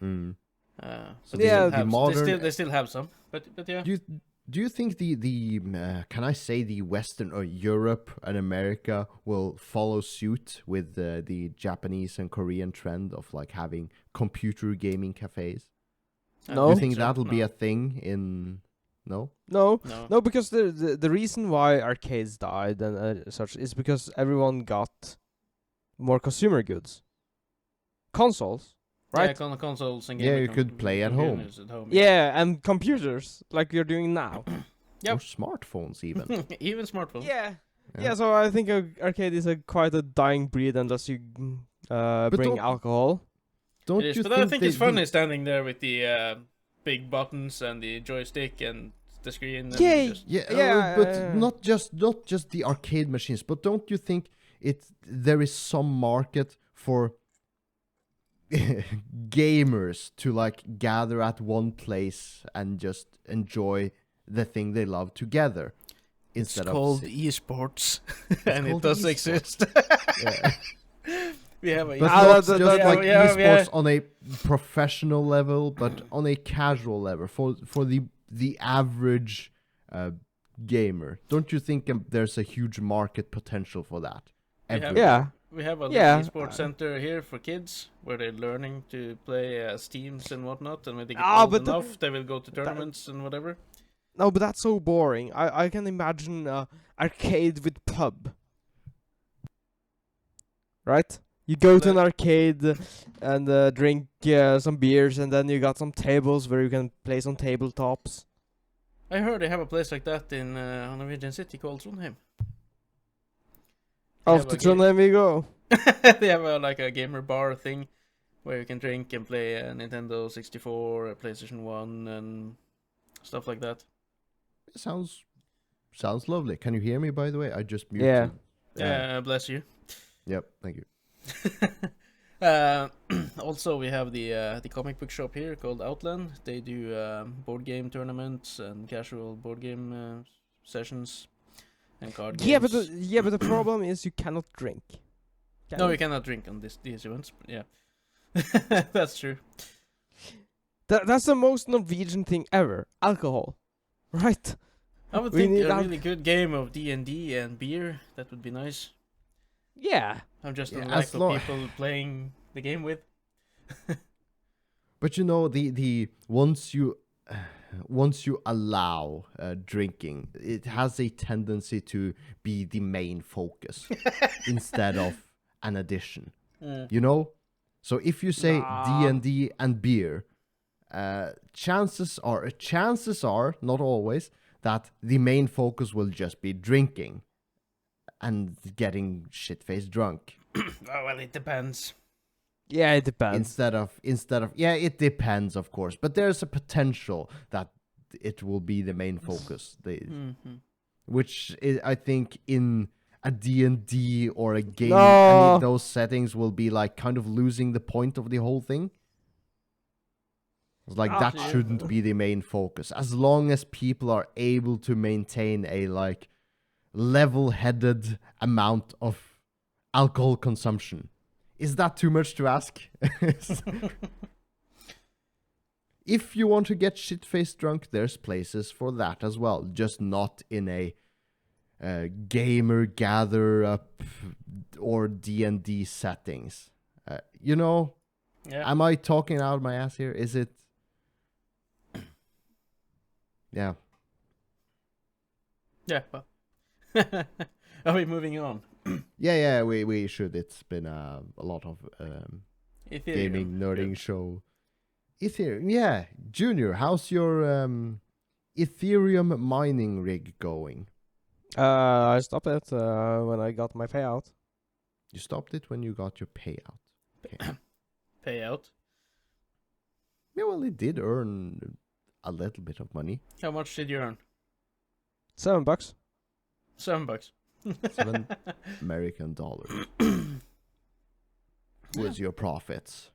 Mm. But Yeah, they, still have, modern- they still have some. But yeah. Do you think the can I say the Western or Europe and America will follow suit with the Japanese and Korean trend of like having computer gaming cafes? I No. don't Do you think so, that'll be no. a thing in? No. No, No. no, because the reason why arcades died and such is because everyone got more consumer goods, consoles, right? Yeah, consoles and Yeah, gaming you could play at home. computers at home. Yeah, and computers like you're doing now. Yep. Or smartphones even. Even smartphones. Yeah. Yeah. Yeah, so I think arcade is quite a dying breed unless you bring don't- alcohol. Don't It is, you but think I think it's funny standing there with the big buttons and the joystick and the screen. And Yeah, just, Yeah, but not just the arcade machines. But don't you think there is some market for gamers to like gather at one place and just enjoy the thing they love together it's instead called of esports, and it called does esports. exist. yeah. We have a But Ah, not that- just that- like yeah, esports on a professional level, but on a casual level for the average gamer. Don't you think there's a huge market potential for that? We have- Everywhere? Yeah. We have a Yeah. esports center here for kids where they're learning to play teams and whatnot, and when they get Ah, old but enough, they will go to tournaments and whatever. No, but that's so boring. I can imagine arcade with pub. Right? You go to an arcade and drink some beers, and then you got some tables where you can play some tabletops. I heard they have a place like that in a Norwegian city called Trondheim. Off have to a game. Trondheim we go. They have like a gamer bar thing where you can drink and play a Nintendo 64, a PlayStation 1, and stuff like that. It sounds lovely. Can you hear me, by the way? I just muted. Yeah. Yeah, bless you. Yep. Thank you. Also, we have the comic book shop here called Outland. They do board game tournaments and casual board game sessions and card games. Yeah, but the problem is you cannot drink. Can No, you? we cannot drink on these events. But yeah, that's true. That's the most Norwegian thing ever. Alcohol, right? I would We think need a al- really good game of D&D and beer. That would be nice. Yeah. I'm just Yeah, a as lack of lo- people playing the game with. But you know, the once you allow drinking, it has a tendency to be the main focus instead of an addition. You know, so if you say Nah. D&D and beer, chances are not always that the main focus will just be drinking and getting shit-faced drunk. Oh, well, it depends. Yeah, it depends. instead of yeah, it depends, of course, but there's a potential that it will be the main focus, which is, I think in a D&D or a game, any No. of those settings will be like kind of losing the point of the whole thing. It's like Ah, that yeah. shouldn't be the main focus, as long as people are able to maintain a like level-headed amount of alcohol consumption. Is that too much to ask? If you want to get shit-faced drunk, there's places for that as well. Just not in a gamer gather-up or D&D settings. You know, Yeah. am I talking out of my ass here? Is it? Yeah. Yeah. Well. Are we moving on? Yeah, we should. It's been a lot of Ethereum. gaming, nerding Good. show. Ethereum, yeah. Junior, how's your Ethereum mining rig going? I stopped it when I got my payout. You stopped it when you got your payout. Okay. Payout. Yeah, well, it did earn a little bit of money. How much did you earn? $7. $7. 7 American dollars was your profits.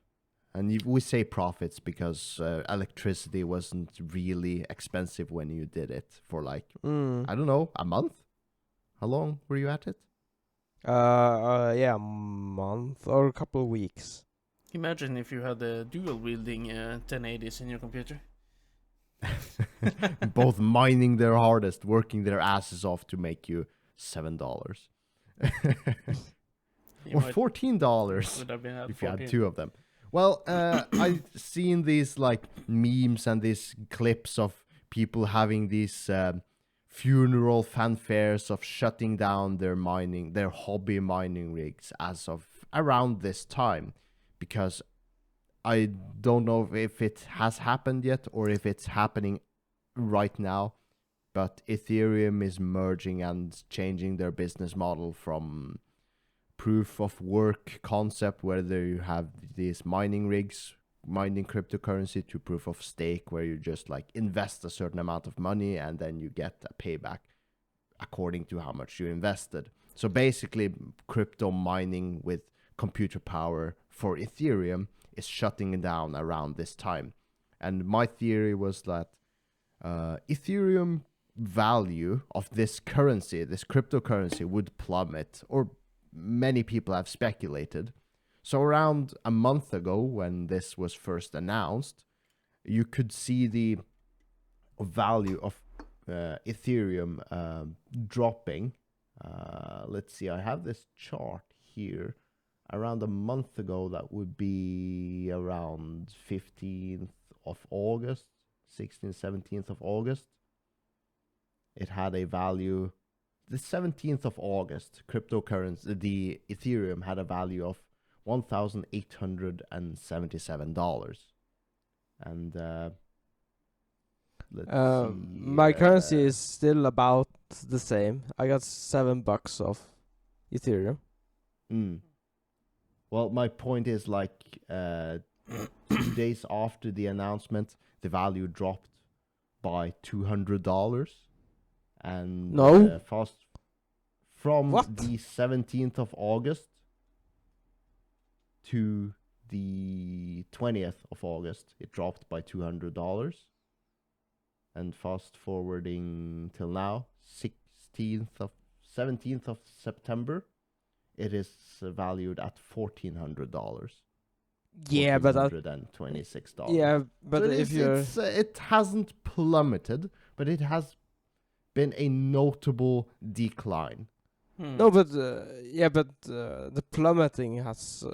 And we say profits because electricity wasn't really expensive when you did it for like, I don't know, a month? How long were you at it? Yeah, a month or a couple of weeks. Imagine if you had a dual wielding 1080s in your computer. Both mining their hardest, working their asses off to make you $7. You Or might- $14 would have been at if you had 14. two of them. Well, I've seen these like memes and these clips of people having these funeral fanfares of shutting down their hobby mining rigs as of around this time, because I don't know if it has happened yet or if it's happening right now, but Ethereum is merging and changing their business model from proof of work concept, where you have these mining rigs mining cryptocurrency, to proof of stake, where you just like invest a certain amount of money and then you get a payback according to how much you invested. So basically, crypto mining with computer power for Ethereum is shutting down around this time. And my theory was that Ethereum value of this currency, this cryptocurrency, would plummet, or many people have speculated. So around a month ago, when this was first announced, you could see the value of Ethereum dropping. Let's see, I have this chart here. Around a month ago, that would be around 15th of August, 16th, 17th of August. It had a value, the 17th of August, cryptocurrency, the Ethereum had a value of $1,877. And let's see. My currency is still about the same. I got $7 of Ethereum. Well, my point is, like, 2 days after the announcement, the value dropped by $200. And fast from the 17th of August to the 20th of August, it dropped by $200. And fast forwarding till now, 17th of September, it is valued at $1,400. Yeah, but $1,426. yeah, but so if you're it hasn't plummeted, but it has been a notable decline. No, but the plummeting has.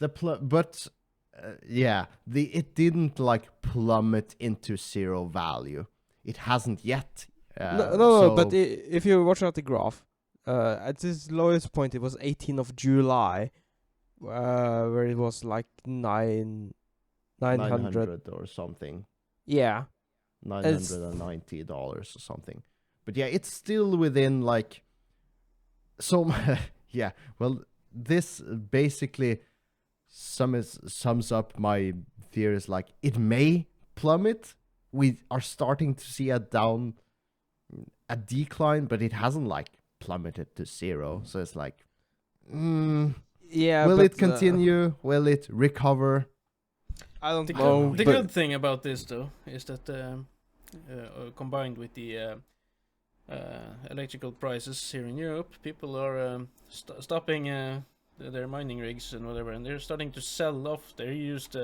It didn't like plummet into zero value. It hasn't yet. No, but if you watch out the graph, at its lowest point it was 18th of July, where it was like 900 or something. Yeah, $990 or something. But yeah, it's still within like. So yeah, well, this basically sums up my theories. Like, it may plummet. We are starting to see a decline, but it hasn't like plummeted to zero. So it's like, yeah. Will it continue? Will it recover? I don't know. The good thing about this, though, is that combined with the electrical prices here in Europe, people are stopping their mining rigs and whatever, and they're starting to sell off their used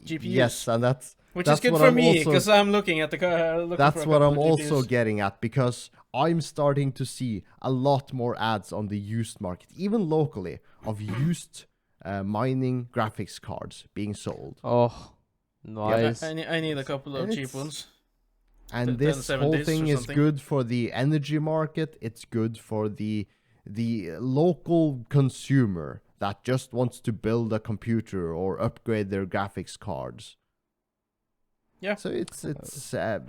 GPUs. Yes, and that's is good for me, because I'm looking at the car. That's what I'm also getting at, because I'm starting to see a lot more ads on the used market, even locally, of used mining graphics cards being sold. Oh, nice. Yeah, I need a couple of cheap ones. And this whole thing is good for the energy market. It's good for the local consumer that just wants to build a computer or upgrade their graphics cards. Yeah. So it's a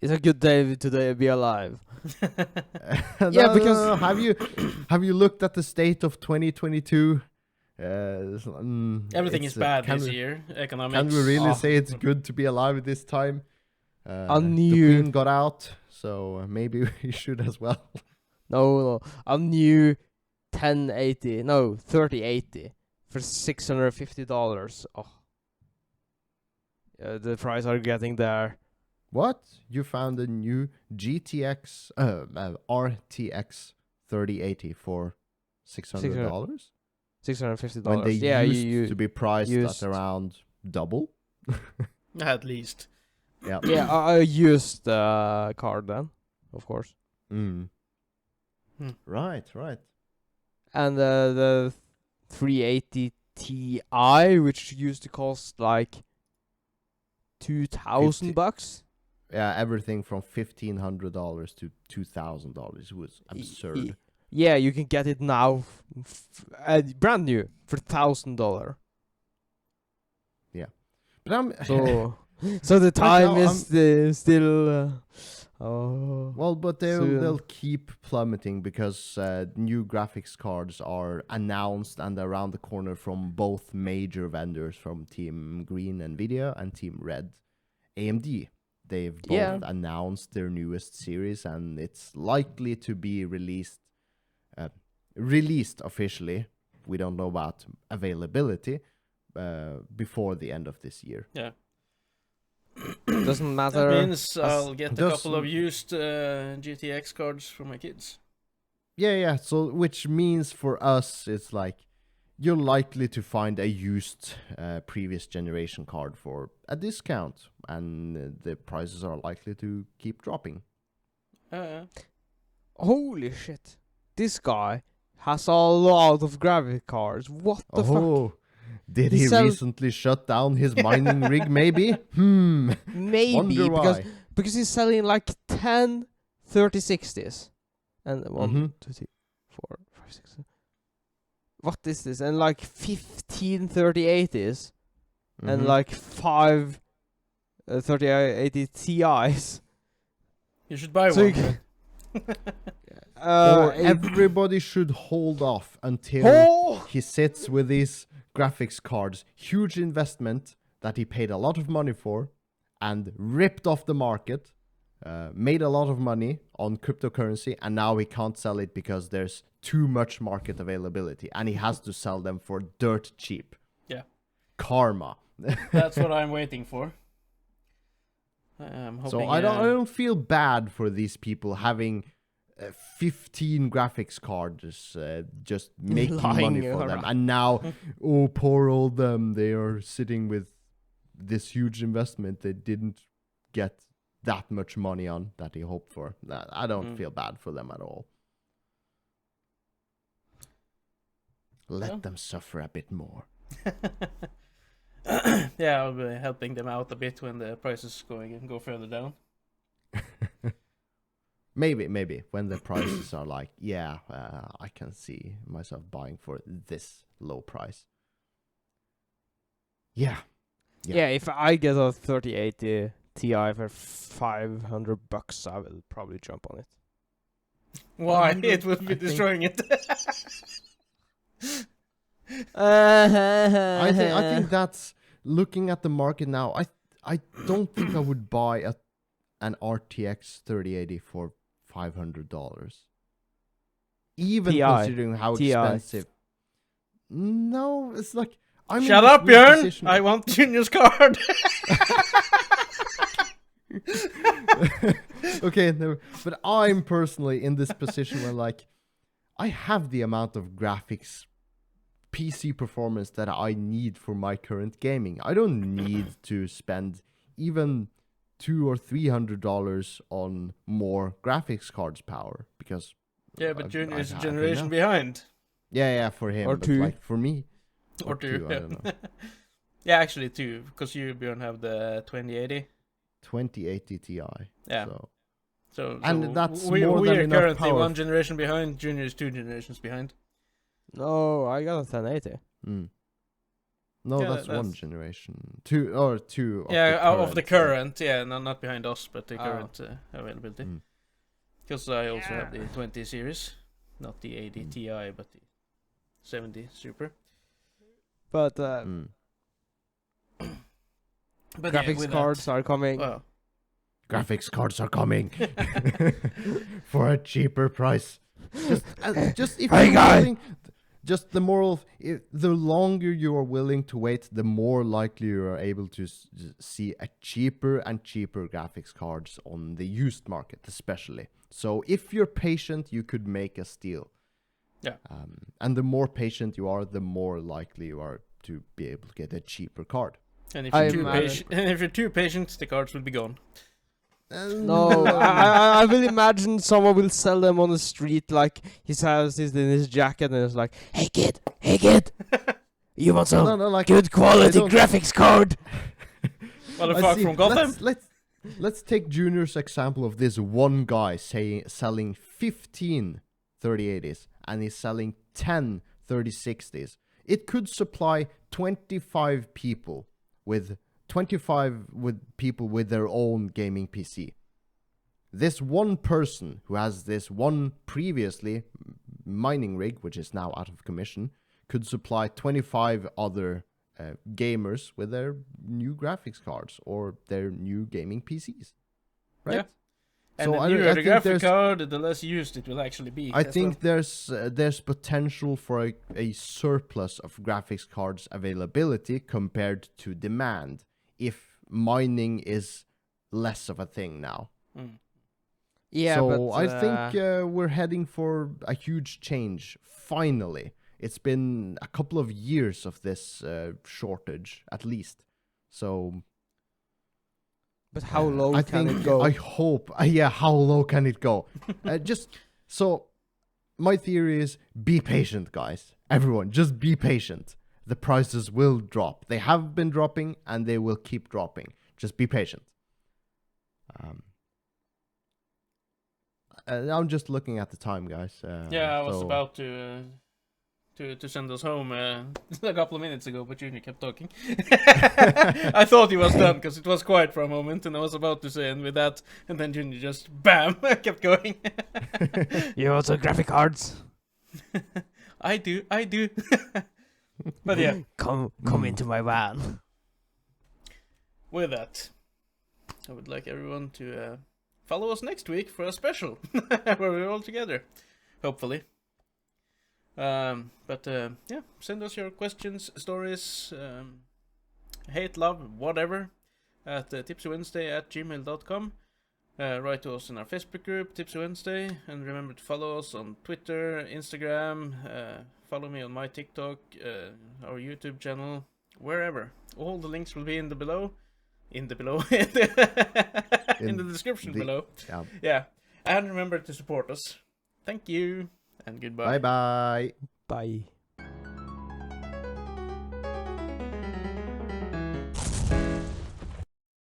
good day today to be alive. Yeah, because have you looked at the state of 2022? Everything is bad this year. Economics. Can we really say it's good to be alive at this time? The Queen got out, so maybe we should as well. No, a new 3080 for $650. Oh, the price are getting there. What? You found a new RTX 3080 for $600? $650. When they used to be priced used. at around double? At least. Yeah. Yeah, I used the card then, of course. Right. And the 380 Ti, which used to cost like $2,000. Yeah, everything from $1,500 to $2,000 was absurd. Yeah, you can get it now, brand new for $1,000. Yeah, but I'm so the time now is still. Well, but soon. they'll keep plummeting because new graphics cards are announced and around the corner from both major vendors, from Team Green NVIDIA and Team Red AMD. They've both announced their newest series, and it's likely to be released officially. We don't know about availability before the end of this year. Yeah. Doesn't matter. That means I'll get a couple of used GTX cards for my kids. Yeah. So, which means for us, it's like you're likely to find a used previous generation card for a discount, and the prices are likely to keep dropping. Holy shit! This guy has a lot of graphic cards. What the fuck? Did he recently shut down his mining rig, maybe? Maybe, Wonder why. because he's selling like 10 3060s. And 1, 2, 3, 4, 5, 6, 7. What is this? And like 15 3080s. And like 5 3080 Ti's. You should buy one. Or everybody should hold off until he sits with these graphics cards, huge investment that he paid a lot of money for, and ripped off the market, made a lot of money on cryptocurrency, and now he can't sell it because there's too much market availability, and he has to sell them for dirt cheap. Yeah. Karma. That's what I'm waiting for. I'm hoping, so I don't feel bad for these people having 15 graphics cards just making money for them, and now poor old them, they are sitting with this huge investment they didn't get that much money on that he hoped for. I don't feel bad for them at all. Let them suffer a bit more. Yeah, I'll be helping them out a bit when the prices go further down. Maybe when the prices are like, I can see myself buying for this low price. Yeah. If I get a 3080 Ti for $500, I will probably jump on it. Why? It will be destroying it. I think that's, looking at the market now, I don't think I would buy an RTX 3080 for $500. Even considering how expensive. No, it's like shut up, Bjørn! I want Junior's card. Okay, no, but I'm personally in this position where, like, I have the amount of graphics PC performance that I need for my current gaming. I don't need to spend even $200 or $300 on more graphics cards power, because but Junior is a generation behind. Yeah, for him, or but two, like for me, or two. I don't know. Yeah, actually 2, because you, Bjørn, have the 2080 Ti. Yeah. So and that's we more than are enough currently power. 1 generation behind. Junior is 2 generations behind. No, I got a 1080. No, Yeah, that's 1 generation. Two. Of the current. Yeah, not behind us, but the current availability. Because I also have the 20 series, not the 80 Ti, but the 70 Super. But But graphics cards are coming. Well, graphics cards are coming for a cheaper price. Just if you're willing, just the moral. The longer you are willing to wait, the more likely you are able to see a cheaper and cheaper graphics cards on the used market, especially. So if you're patient, you could make a steal. Yeah. And the more patient you are, the more likely you are to be able to get a cheaper card. And if you're too patient, the cards will be gone. No, I will imagine someone will sell them on the street, like he has this in his jacket, and it's like, hey kid, you want some good quality graphics card? What the fuck, from Gotham? let's take Junior's example of this one guy selling 15 3080s and he's selling 10 3060s. It could supply 25 people with people with their own gaming PC. This one person who has this one previously mining rig, which is now out of commission, could supply 25 other gamers with their new graphics cards or their new gaming PCs. Right? Yeah. And the newer the graphic card, the less used it will actually be. I think there's potential for a surplus of graphics cards availability compared to demand if mining is less of a thing now. Mm. Yeah, so but I think we're heading for a huge change. Finally, it's been a couple of years of this shortage, at least. So, but how low can it go? I hope. How low can it go? My theory is: be patient, guys. Everyone, just be patient. The prices will drop. They have been dropping, and they will keep dropping. Just be patient. I'm just looking at the time, guys. I was about to send us home a couple of minutes ago, but Junior kept talking. I thought he was done because it was quiet for a moment, and I was about to say, and with that, and then Junior just bam kept going. You also graphic cards? I do. But yeah, come into my van. With that, I would like everyone to follow us next week for a special where we're all together, hopefully. Send us your questions, stories, hate, love, whatever, at tipsywednesday@gmail.com. Write to us in our Facebook group, Tipsy Wednesday, and remember to follow us on Twitter, Instagram, follow me on my TikTok, our YouTube channel, wherever. All the links will be in the description below. Yeah. And remember to support us. Thank you, and goodbye. Bye-bye. Bye.